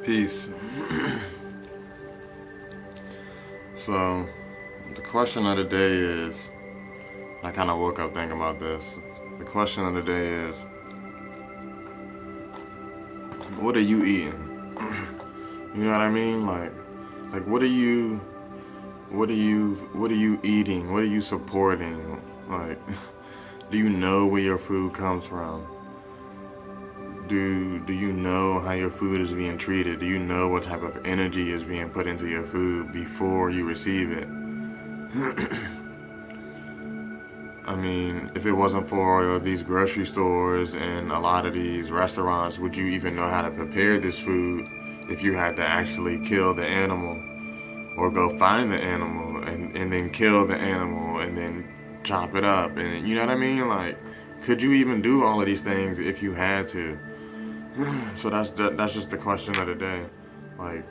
Peace. So, the question of the day is, I kind of woke up thinking about this. The question of the day is, what are you eating? You know what I mean? Like what are you eating? What are you supporting? Like, do you know where your food comes from? Do you know how your food is being treated? Do you know what type of energy is being put into your food before you receive it? I mean, if it wasn't for these grocery stores and a lot of these restaurants, would you even know how to prepare this food if you had to actually kill the animal or go find the animal and then kill the animal and then chop it up? And you know what I mean? Like, could you even do all of these things if you had to? So that's just the question of the day. Like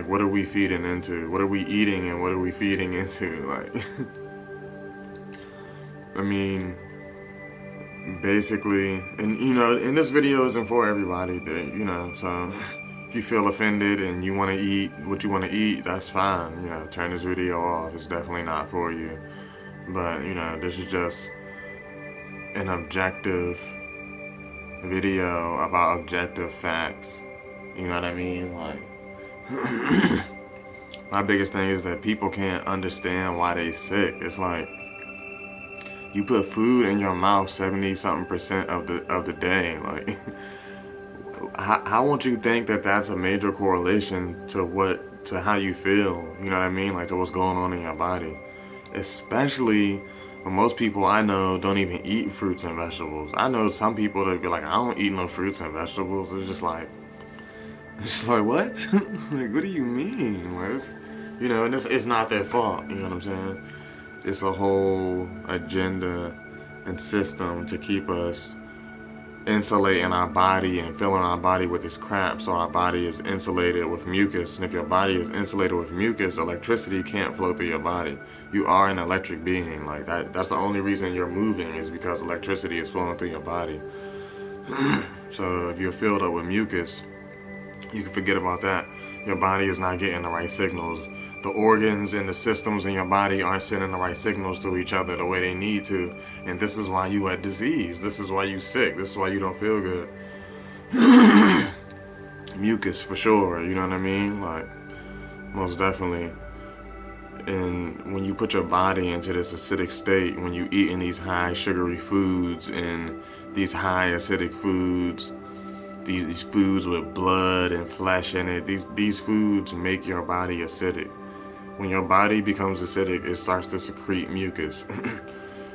what are we feeding into? What are we eating and what are we feeding into? Like, I mean, basically, and this video isn't for everybody, so if you feel offended and you want to eat what you want to eat, that's fine. Turn this video off. It's definitely not for you. But, this is just an objective video about objective facts. You know what I mean? Like, my biggest thing is that people can't understand why they sick. It's like, you put food in your mouth 70-something% of the day. Like, how won't you think that that's a major correlation to how you feel? You know what I mean? Like, to what's going on in your body. Especially when most people I know don't even eat fruits and vegetables. I know some people that be like, I don't eat no fruits and vegetables. It's just like what? Like, what do you mean? Like, and it's not their fault. You know what I'm saying? It's a whole agenda and system to keep us insulating our body and filling our body with this crap so our body is insulated with mucus. And if your body is insulated with mucus, electricity can't flow through your body. You are an electric being. Like, that's the only reason you're moving, is because electricity is flowing through your body. So if you're filled up with mucus, you can forget about that. Your body is not getting the right signals. The organs and the systems in your body aren't sending the right signals to each other the way they need to. And this is why you had disease. This is why you sick. This is why you don't feel good. Mucus, for sure. You know what I mean? Like, most definitely. And when you put your body into this acidic state, when you eat in these high sugary foods and these high acidic foods, these foods with blood and flesh in it, these foods make your body acidic. When your body becomes acidic, it starts to secrete mucus.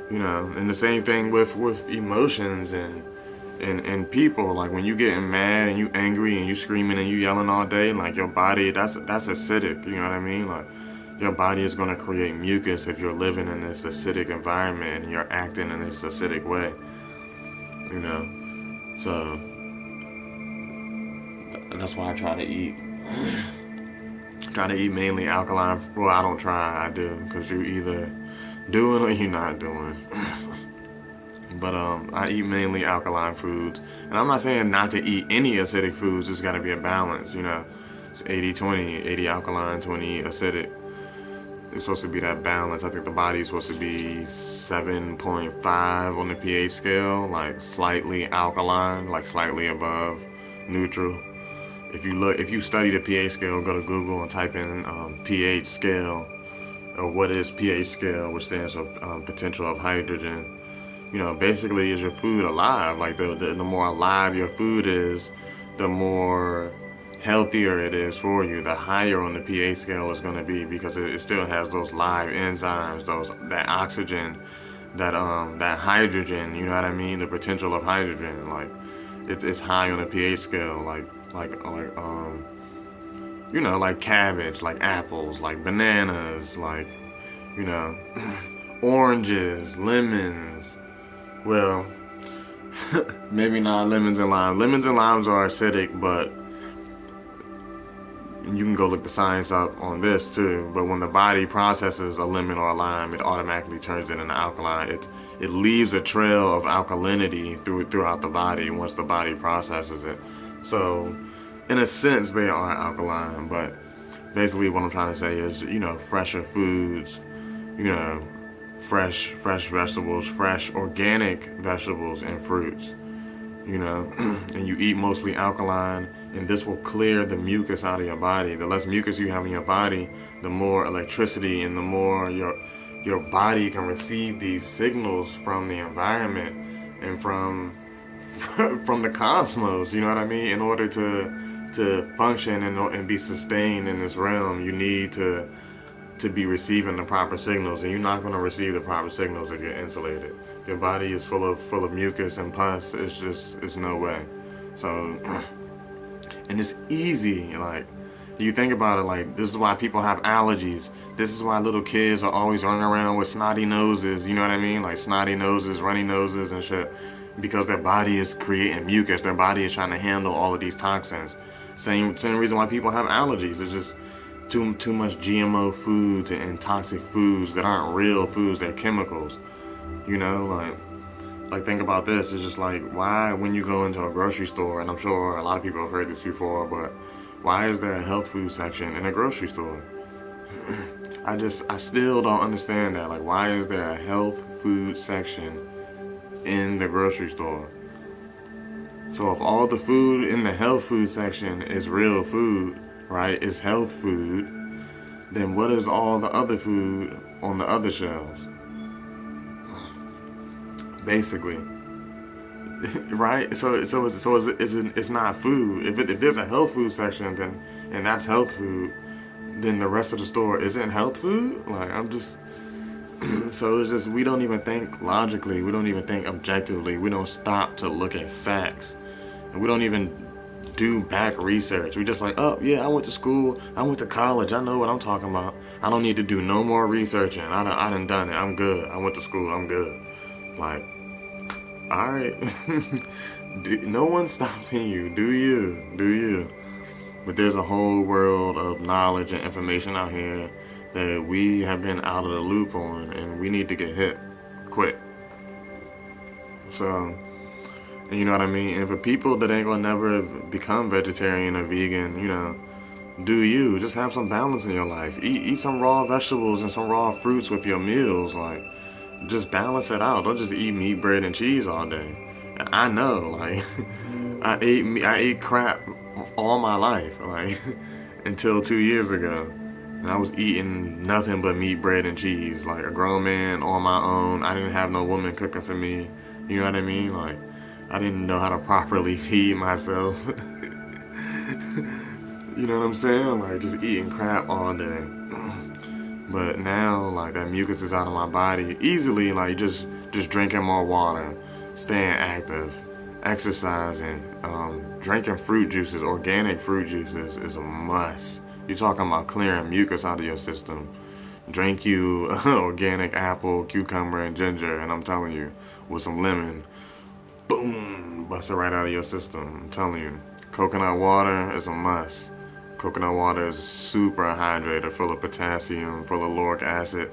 And the same thing with emotions and people. Like, when you getting mad and you angry and you screaming and you yelling all day, like, your body, that's acidic. You know what I mean? Like, your body is going to create mucus if you're living in this acidic environment and you're acting in this acidic way. So that's why I try to eat. Try to eat mainly alkaline. Well, I don't try. I do, because you're either doing or you're not doing. But I eat mainly alkaline foods, and I'm not saying not to eat any acidic foods. There's got to be a balance. It's 80-20, 80 alkaline, 20 acidic. It's supposed to be that balance. I think the body is supposed to be 7.5 on the pH scale, like slightly alkaline, like slightly above neutral. If you study the pH scale, go to Google and type in pH scale, or what is pH scale, which stands for potential of hydrogen. Basically, is your food alive? Like, the more alive your food is, the more healthier it is for you. The higher on the pH scale is going to be, because it still has those live enzymes, that oxygen, that hydrogen. You know what I mean? The potential of hydrogen, like, it's high on the pH scale, like cabbage, like apples, like bananas, like, oranges, lemons. Well, maybe not lemons and limes. Lemons and limes are acidic, but you can go look the science up on this too. But when the body processes a lemon or a lime, it automatically turns it into alkaline. It leaves a trail of alkalinity throughout the body once the body processes it. So in a sense, they are alkaline, but basically what I'm trying to say is, fresher foods, you know, fresh vegetables, fresh organic vegetables and fruits, and you eat mostly alkaline, and this will clear the mucus out of your body. The less mucus you have in your body, the more electricity and the more your body can receive these signals from the environment and from from the cosmos, you know what I mean? In order to function and be sustained in this realm, you need to be receiving the proper signals, and you're not going to receive the proper signals if you're insulated. Your body is full of mucus and pus. It's no way. So, and it's easy. Like, you think about it, like, this is why people have allergies. This is why little kids are always running around with snotty noses, you know what I mean? Like snotty noses, runny noses and shit. Because their body is creating mucus. Their body is trying to handle all of these toxins. Same reason why people have allergies. It's just too much GMO foods and toxic foods that aren't real foods. They're chemicals. Like think about this. It's just like, why when you go into a grocery store, and I'm sure a lot of people have heard this before, but why is there a health food section in a grocery store? I still don't understand that. Like, why is there a health food section in the grocery store? So if all the food in the health food section is real food, right, is health food, then what is all the other food on the other shelves? Basically, right? So it's not food. If there's a health food section, then and that's health food, then the rest of the store isn't health food. Like, I'm just so it's just, we don't even think logically. We don't even think objectively. We don't stop to look at facts, and we don't even do back research. We just like, oh yeah, I went to school, I went to college, I know what I'm talking about. I don't need to do no more researching. I done it. I'm good. I went to school. I'm good. Like, all right. No one's stopping you. Do you? But there's a whole world of knowledge and information out here that we have been out of the loop on, and we need to get hip quick. So, and you know what I mean? And for people that ain't gonna never become vegetarian or vegan, do you. Just have some balance in your life. Eat some raw vegetables and some raw fruits with your meals. Like, just balance it out. Don't just eat meat, bread, and cheese all day. And I know, like, I ate crap all my life, like, until 2 years ago. And I was eating nothing but meat, bread, and cheese. Like a grown man on my own. I didn't have no woman cooking for me. You know what I mean? Like, I didn't know how to properly feed myself. You know what I'm saying? Like, just eating crap all day. But now, like, that mucus is out of my body easily. Like, just drinking more water, staying active, exercising, drinking fruit juices, organic fruit juices is a must. You're talking about clearing mucus out of your system. Drink you organic apple, cucumber, and ginger, and I'm telling you, with some lemon, boom, bust it right out of your system. I'm telling you, coconut water is a must. Coconut water is super hydrator, full of potassium, full of lauric acid,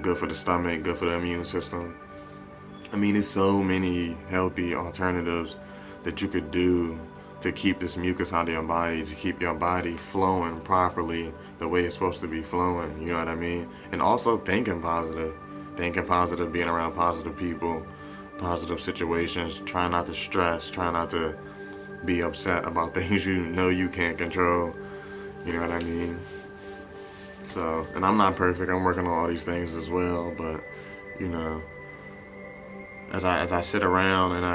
good for the stomach, good for the immune system. I mean, there's so many healthy alternatives that you could do to keep this mucus out of your body, to keep your body flowing properly the way it's supposed to be flowing, you know what I mean? And also thinking positive, being around positive people, positive situations, try not to stress, try not to be upset about things you know you can't control, you know what I mean? So, and I'm not perfect, I'm working on all these things as well, but, as I sit around and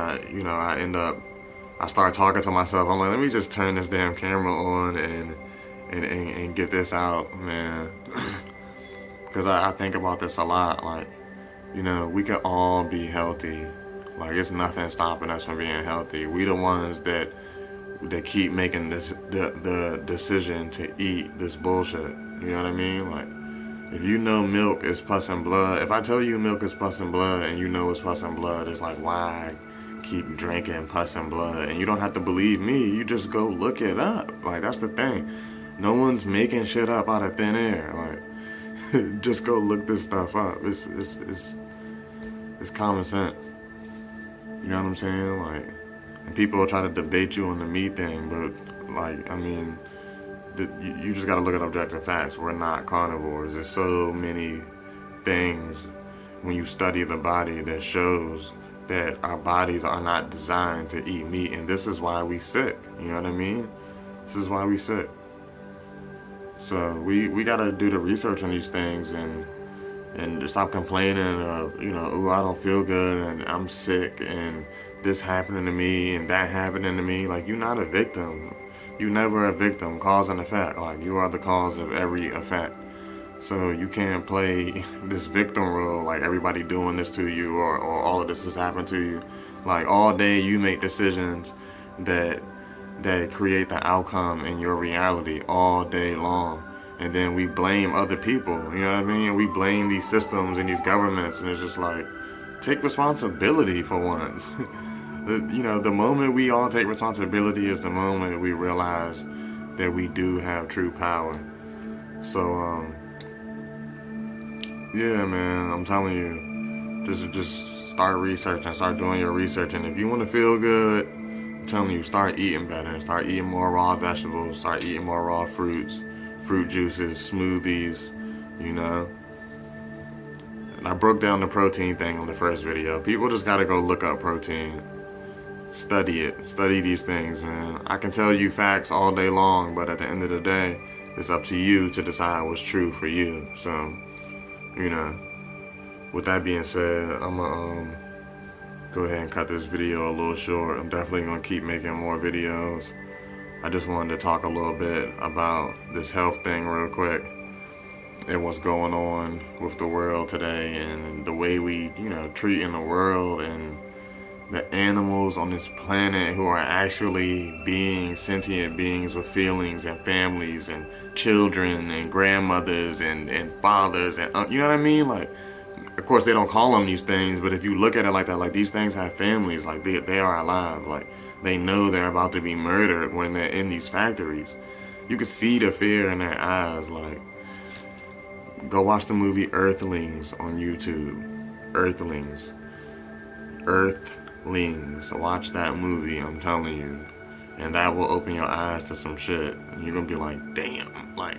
I start talking to myself. I'm like, let me just turn this damn camera on and get this out, man. Because I think about this a lot. Like, we can all be healthy. Like, it's nothing stopping us from being healthy. We the ones that keep making the decision to eat this bullshit. You know what I mean? Like, if you know milk is pus and blood, if I tell you milk is pus and blood and you know it's pus and blood, it's like, why keep drinking pus and blood? And you don't have to believe me, you just go look it up. Like, that's the thing. No one's making shit up out of thin air. Like, just go look this stuff up. It's common sense. You know what I'm saying? Like, and people will try to debate you on the meat thing, but Like, I mean, you just got to look at objective facts. We're not carnivores. There's so many things when you study the body that shows that our bodies are not designed to eat meat, and this is why we sick. You know what I mean? This is why we sick. So we gotta do the research on these things and stop complaining of, you know, oh, I don't feel good and I'm sick and this happening to me and that happening to me. Like, you're not a victim. You're never a victim. Cause and effect. Like, you are the cause of every effect. So you can't play this victim role, like everybody doing this to you or all of this has happened to you. Like, all day you make decisions that create the outcome in your reality all day long. And then we blame other people, you know what I mean? We blame these systems and these governments, and it's just like, take responsibility for once. You know, the moment we all take responsibility is the moment we realize that we do have true power. So, yeah, man, I'm telling you, just start researching, start doing your research. And if you want to feel good, I'm telling you, start eating better. Start eating more raw vegetables. Start eating more raw fruits, fruit juices, smoothies, you know. And I broke down the protein thing on the first video. People just got to go look up protein. Study it. Study these things, man. I can tell you facts all day long, but at the end of the day, it's up to you to decide what's true for you. So, you know, with that being said, I'm gonna go ahead and cut this video a little short. I'm definitely gonna keep making more videos. I just wanted to talk a little bit about this health thing real quick and what's going on with the world today and the way we, you know, treat in the world and the animals on this planet who are actually sentient beings with feelings and families and children and grandmothers and fathers and you know what I mean? Like, of course they don't call them these things, but if you look at it like that, like, these things have families, like they are alive, like they know they're about to be murdered when they're in these factories. You can see the fear in their eyes. Like, go watch the movie Earthlings on YouTube. Earthlings. Watch that movie, I'm telling you. And that will open your eyes to some shit. And you're gonna be like, damn, like,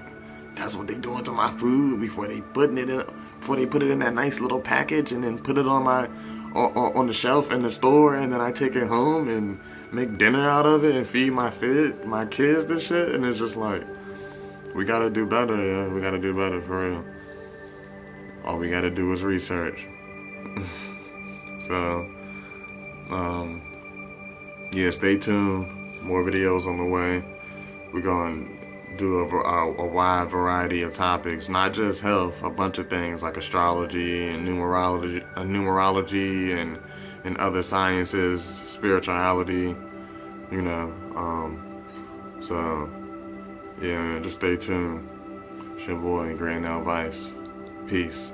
that's what they doing to my food before they put it in that nice little package and then put it on the shelf in the store, and then I take it home and make dinner out of it and feed my kids this shit. And it's just like, we gotta do better, yeah. We gotta do better for real. All we gotta do is research. So, yeah, stay tuned. More videos on the way. We're going to do a wide variety of topics, not just health, a bunch of things like astrology and numerology and other sciences, spirituality, you know. So, yeah, man, just stay tuned. It's your boy, Grand L Vice. Peace.